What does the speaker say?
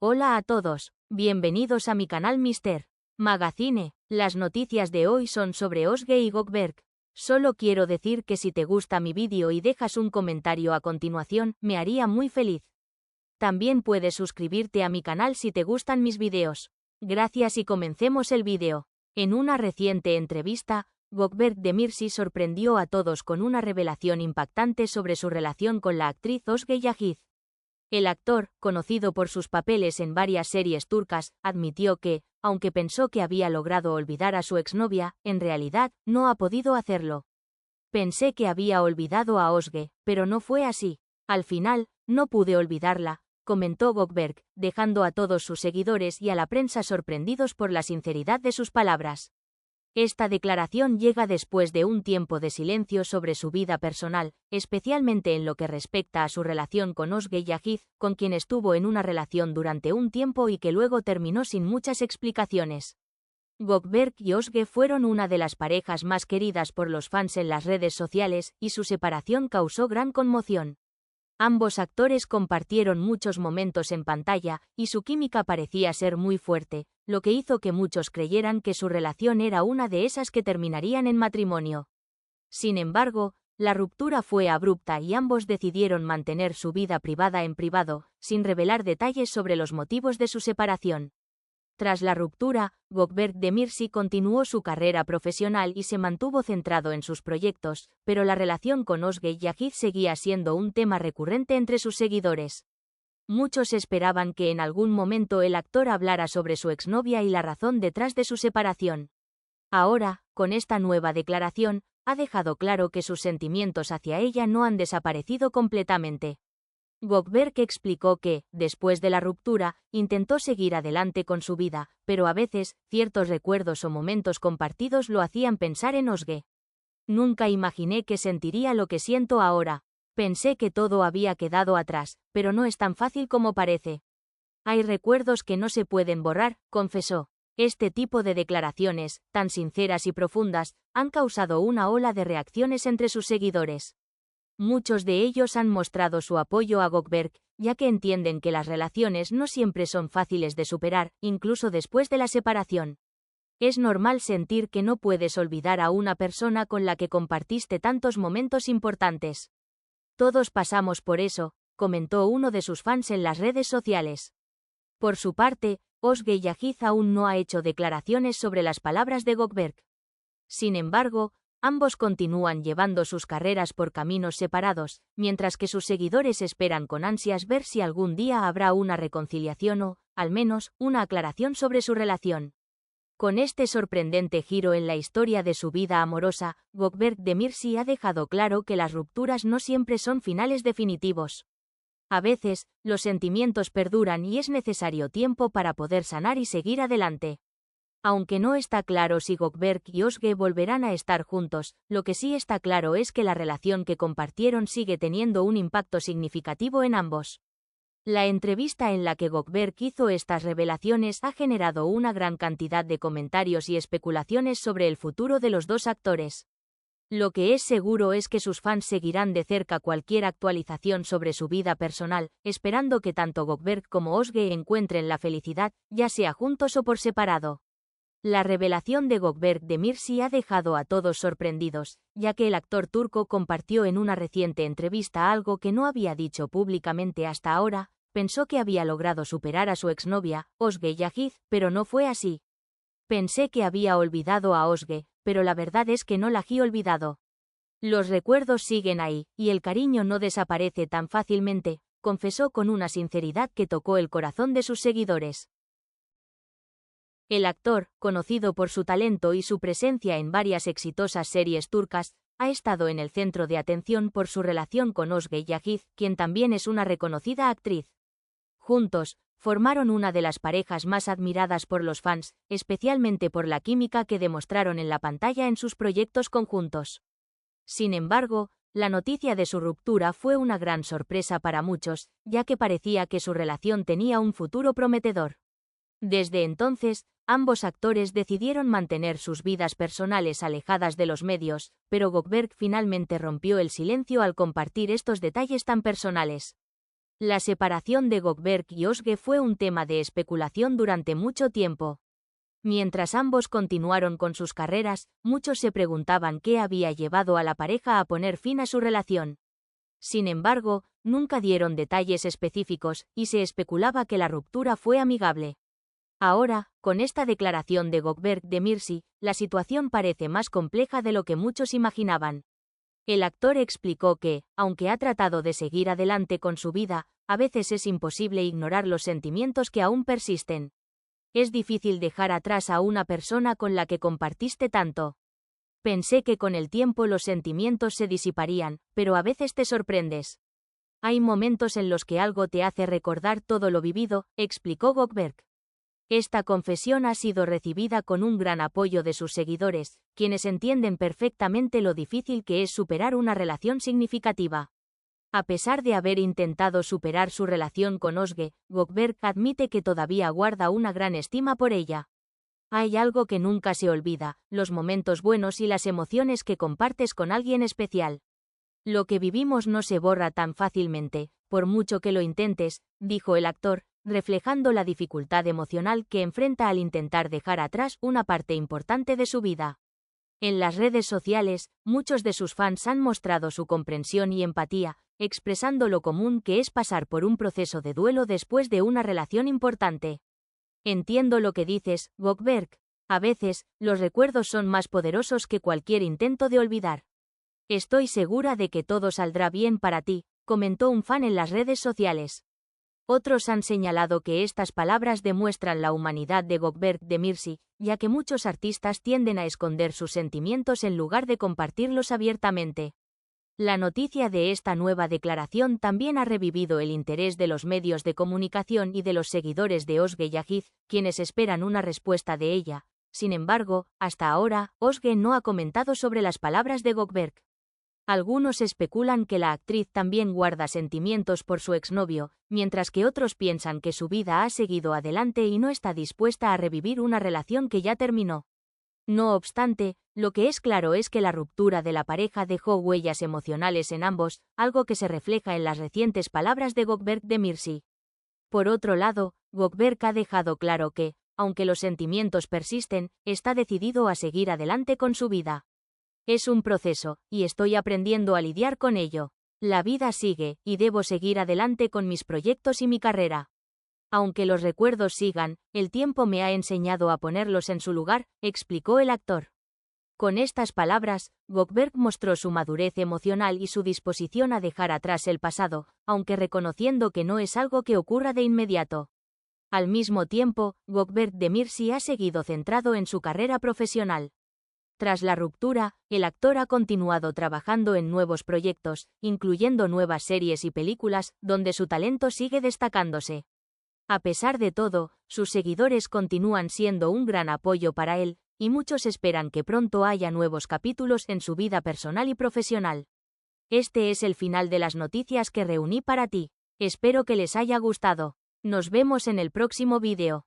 Hola a todos, bienvenidos a mi canal Mr. Magazine. Las noticias de hoy son sobre Özge y Gökberk. Solo quiero decir que si te gusta mi vídeo y dejas un comentario a continuación, me haría muy feliz. También puedes suscribirte a mi canal si te gustan mis vídeos. Gracias y comencemos el vídeo. En una reciente entrevista, Gökberk Demirci sorprendió a todos con una revelación impactante sobre su relación con la actriz Özge Yağız. El actor, conocido por sus papeles en varias series turcas, admitió que, aunque pensó que había logrado olvidar a su exnovia, en realidad, no ha podido hacerlo. Pensé que había olvidado a Özge, pero no fue así. Al final, no pude olvidarla, comentó Gökberk, dejando a todos sus seguidores y a la prensa sorprendidos por la sinceridad de sus palabras. Esta declaración llega después de un tiempo de silencio sobre su vida personal, especialmente en lo que respecta a su relación con Özge Yağız, con quien estuvo en una relación durante un tiempo y que luego terminó sin muchas explicaciones. Gökberk y Özge fueron una de las parejas más queridas por los fans en las redes sociales, y su separación causó gran conmoción. Ambos actores compartieron muchos momentos en pantalla, y su química parecía ser muy fuerte, lo que hizo que muchos creyeran que su relación era una de esas que terminarían en matrimonio. Sin embargo, la ruptura fue abrupta y ambos decidieron mantener su vida privada en privado, sin revelar detalles sobre los motivos de su separación. Tras la ruptura, Gökberk Demirci continuó su carrera profesional y se mantuvo centrado en sus proyectos, pero la relación con Özge Yağız seguía siendo un tema recurrente entre sus seguidores. Muchos esperaban que en algún momento el actor hablara sobre su exnovia y la razón detrás de su separación. Ahora, con esta nueva declaración, ha dejado claro que sus sentimientos hacia ella no han desaparecido completamente. Gökberk explicó que, después de la ruptura, intentó seguir adelante con su vida, pero a veces, ciertos recuerdos o momentos compartidos lo hacían pensar en Özge. Nunca imaginé que sentiría lo que siento ahora. Pensé que todo había quedado atrás, pero no es tan fácil como parece. Hay recuerdos que no se pueden borrar, confesó. Este tipo de declaraciones, tan sinceras y profundas, han causado una ola de reacciones entre sus seguidores. Muchos de ellos han mostrado su apoyo a Gökberk, ya que entienden que las relaciones no siempre son fáciles de superar, incluso después de la separación. Es normal sentir que no puedes olvidar a una persona con la que compartiste tantos momentos importantes. Todos pasamos por eso, comentó uno de sus fans en las redes sociales. Por su parte, Özge Yağız aún no ha hecho declaraciones sobre las palabras de Gökberk. Sin embargo, ambos continúan llevando sus carreras por caminos separados, mientras que sus seguidores esperan con ansias ver si algún día habrá una reconciliación o, al menos, una aclaración sobre su relación. Con este sorprendente giro en la historia de su vida amorosa, Gökberk Demirci ha dejado claro que las rupturas no siempre son finales definitivos. A veces, los sentimientos perduran y es necesario tiempo para poder sanar y seguir adelante. Aunque no está claro si Gökberk y Özge volverán a estar juntos, lo que sí está claro es que la relación que compartieron sigue teniendo un impacto significativo en ambos. La entrevista en la que Gökberk hizo estas revelaciones ha generado una gran cantidad de comentarios y especulaciones sobre el futuro de los dos actores. Lo que es seguro es que sus fans seguirán de cerca cualquier actualización sobre su vida personal, esperando que tanto Gökberk como Özge encuentren la felicidad, ya sea juntos o por separado. La revelación de Gökberk Demirci ha dejado a todos sorprendidos, ya que el actor turco compartió en una reciente entrevista algo que no había dicho públicamente hasta ahora. Pensó que había logrado superar a su exnovia, Özge Yağız, pero no fue así. Pensé que había olvidado a Özge, pero la verdad es que no la he olvidado. Los recuerdos siguen ahí, y el cariño no desaparece tan fácilmente, confesó con una sinceridad que tocó el corazón de sus seguidores. El actor, conocido por su talento y su presencia en varias exitosas series turcas, ha estado en el centro de atención por su relación con Özge Yağız, quien también es una reconocida actriz. Juntos, formaron una de las parejas más admiradas por los fans, especialmente por la química que demostraron en la pantalla en sus proyectos conjuntos. Sin embargo, la noticia de su ruptura fue una gran sorpresa para muchos, ya que parecía que su relación tenía un futuro prometedor. Desde entonces, ambos actores decidieron mantener sus vidas personales alejadas de los medios, pero Gökberk finalmente rompió el silencio al compartir estos detalles tan personales. La separación de Gökberk y Özge fue un tema de especulación durante mucho tiempo. Mientras ambos continuaron con sus carreras, muchos se preguntaban qué había llevado a la pareja a poner fin a su relación. Sin embargo, nunca dieron detalles específicos, y se especulaba que la ruptura fue amigable. Ahora, con esta declaración de Gökberk Demirci, la situación parece más compleja de lo que muchos imaginaban. El actor explicó que, aunque ha tratado de seguir adelante con su vida, a veces es imposible ignorar los sentimientos que aún persisten. Es difícil dejar atrás a una persona con la que compartiste tanto. Pensé que con el tiempo los sentimientos se disiparían, pero a veces te sorprendes. Hay momentos en los que algo te hace recordar todo lo vivido, explicó Gökberk. Esta confesión ha sido recibida con un gran apoyo de sus seguidores, quienes entienden perfectamente lo difícil que es superar una relación significativa. A pesar de haber intentado superar su relación con Özge, Gökberk admite que todavía guarda una gran estima por ella. Hay algo que nunca se olvida, los momentos buenos y las emociones que compartes con alguien especial. Lo que vivimos no se borra tan fácilmente, por mucho que lo intentes, dijo el actor, reflejando la dificultad emocional que enfrenta al intentar dejar atrás una parte importante de su vida. En las redes sociales, muchos de sus fans han mostrado su comprensión y empatía, expresando lo común que es pasar por un proceso de duelo después de una relación importante. Entiendo lo que dices, Gökberk. A veces, los recuerdos son más poderosos que cualquier intento de olvidar. Estoy segura de que todo saldrá bien para ti, comentó un fan en las redes sociales. Otros han señalado que estas palabras demuestran la humanidad de Gökberk Demirci, ya que muchos artistas tienden a esconder sus sentimientos en lugar de compartirlos abiertamente. La noticia de esta nueva declaración también ha revivido el interés de los medios de comunicación y de los seguidores de Özge Yağız, quienes esperan una respuesta de ella. Sin embargo, hasta ahora, Özge no ha comentado sobre las palabras de Gökberk. Algunos especulan que la actriz también guarda sentimientos por su exnovio, mientras que otros piensan que su vida ha seguido adelante y no está dispuesta a revivir una relación que ya terminó. No obstante, lo que es claro es que la ruptura de la pareja dejó huellas emocionales en ambos, algo que se refleja en las recientes palabras de Gökberk Demirci. Por otro lado, Gökberk ha dejado claro que, aunque los sentimientos persisten, está decidido a seguir adelante con su vida. Es un proceso, y estoy aprendiendo a lidiar con ello. La vida sigue, y debo seguir adelante con mis proyectos y mi carrera. Aunque los recuerdos sigan, el tiempo me ha enseñado a ponerlos en su lugar, explicó el actor. Con estas palabras, Gökberk mostró su madurez emocional y su disposición a dejar atrás el pasado, aunque reconociendo que no es algo que ocurra de inmediato. Al mismo tiempo, Gökberk Demirci ha seguido centrado en su carrera profesional. Tras la ruptura, el actor ha continuado trabajando en nuevos proyectos, incluyendo nuevas series y películas, donde su talento sigue destacándose. A pesar de todo, sus seguidores continúan siendo un gran apoyo para él, y muchos esperan que pronto haya nuevos capítulos en su vida personal y profesional. Este es el final de las noticias que reuní para ti. Espero que les haya gustado. Nos vemos en el próximo vídeo.